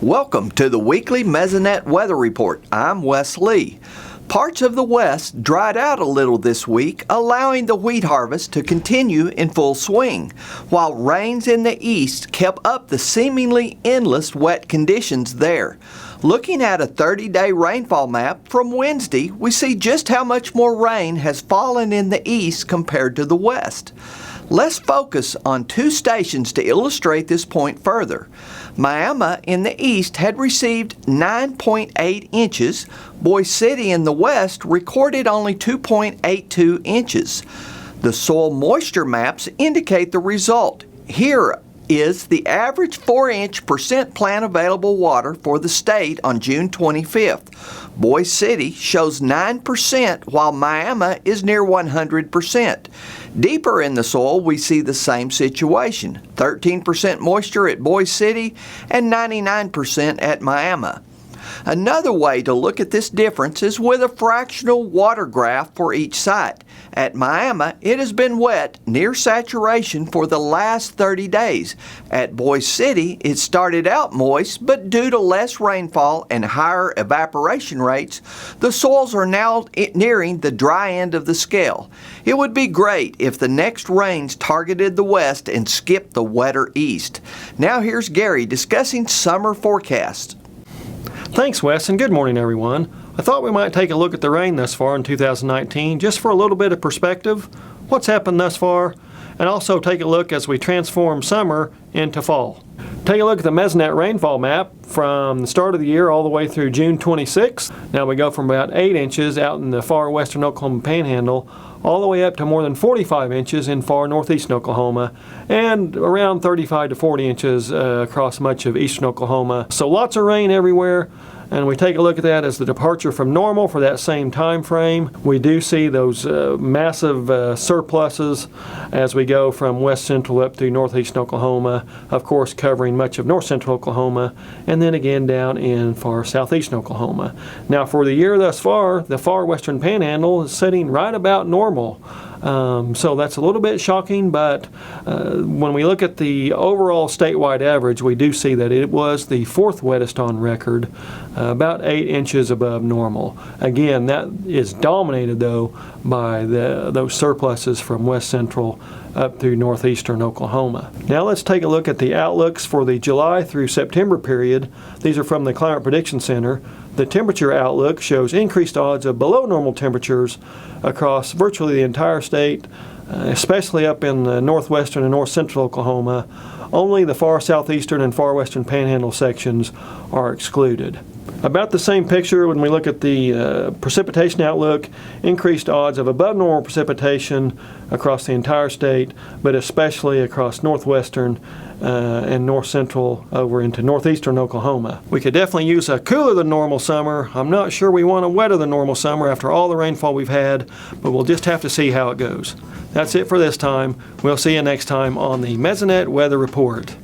Welcome to the weekly Mesonet Weather Report. I'm Wes Lee. Parts of the West dried out a little this week, allowing the wheat harvest to continue in full swing, while rains in the East kept up the seemingly endless wet conditions there. Looking at a 30-day rainfall map from Wednesday, we see just how much more rain has fallen in the East compared to the West. Let's focus on two stations to illustrate this point further. Miami in the east had received 9.8 inches. Boise City in the west recorded only 2.82 inches. The soil moisture maps indicate the result. Here is the average 4-inch percent plant available water for the state on June 25th. Boise City shows 9%, while Miami is near 100%. Deeper in the soil, we see the same situation, 13% moisture at Boise City and 99% at Miami. Another way to look at this difference is with a fractional water graph for each site. At Miami, it has been wet near saturation for the last 30 days. At Boise City, it started out moist, but due to less rainfall and higher evaporation rates, the soils are now nearing the dry end of the scale. It would be great if the next rains targeted the west and skipped the wetter east. Now here's Gary discussing summer forecasts. Thanks, Wes, and good morning, everyone. I thought we might take a look at the rain thus far in 2019, just for a little bit of perspective, what's happened thus far, and also take a look as we transform summer into fall. Take a look at the Mesonet rainfall map from the start of the year all the way through June 26th. Now we go from about 8 inches out in the far western Oklahoma Panhandle all the way up to more than 45 inches in far northeastern Oklahoma and around 35 to 40 inches across much of eastern Oklahoma. So lots of rain everywhere. And we take a look at that as the departure from normal for that same time frame. We do see those massive surpluses as we go from west central up through northeastern Oklahoma, of course covering much of north central Oklahoma, and then again down in far southeastern Oklahoma. Now for the year thus far, the far western panhandle is sitting right about normal. So that's a little bit shocking, but when we look at the overall statewide average, we do see that it was the fourth wettest on record, about 8 inches above normal. Again, that is dominated though by those surpluses from west central up through northeastern Oklahoma. Now let's take a look at the outlooks for the July through September period. These are from the Climate Prediction Center. The temperature outlook shows increased odds of below normal temperatures across virtually the entire state, especially up in the northwestern and north central Oklahoma. Only the far southeastern and far western panhandle sections are excluded. About the same picture when we look at the precipitation outlook, increased odds of above normal precipitation across the entire state, but especially across northwestern and north central over into northeastern Oklahoma. We could definitely use a cooler than normal summer. I'm not sure we want a wetter than normal summer after all the rainfall we've had, but we'll just have to see how it goes. That's it for this time. We'll see you next time on the Mesonet Weather Report.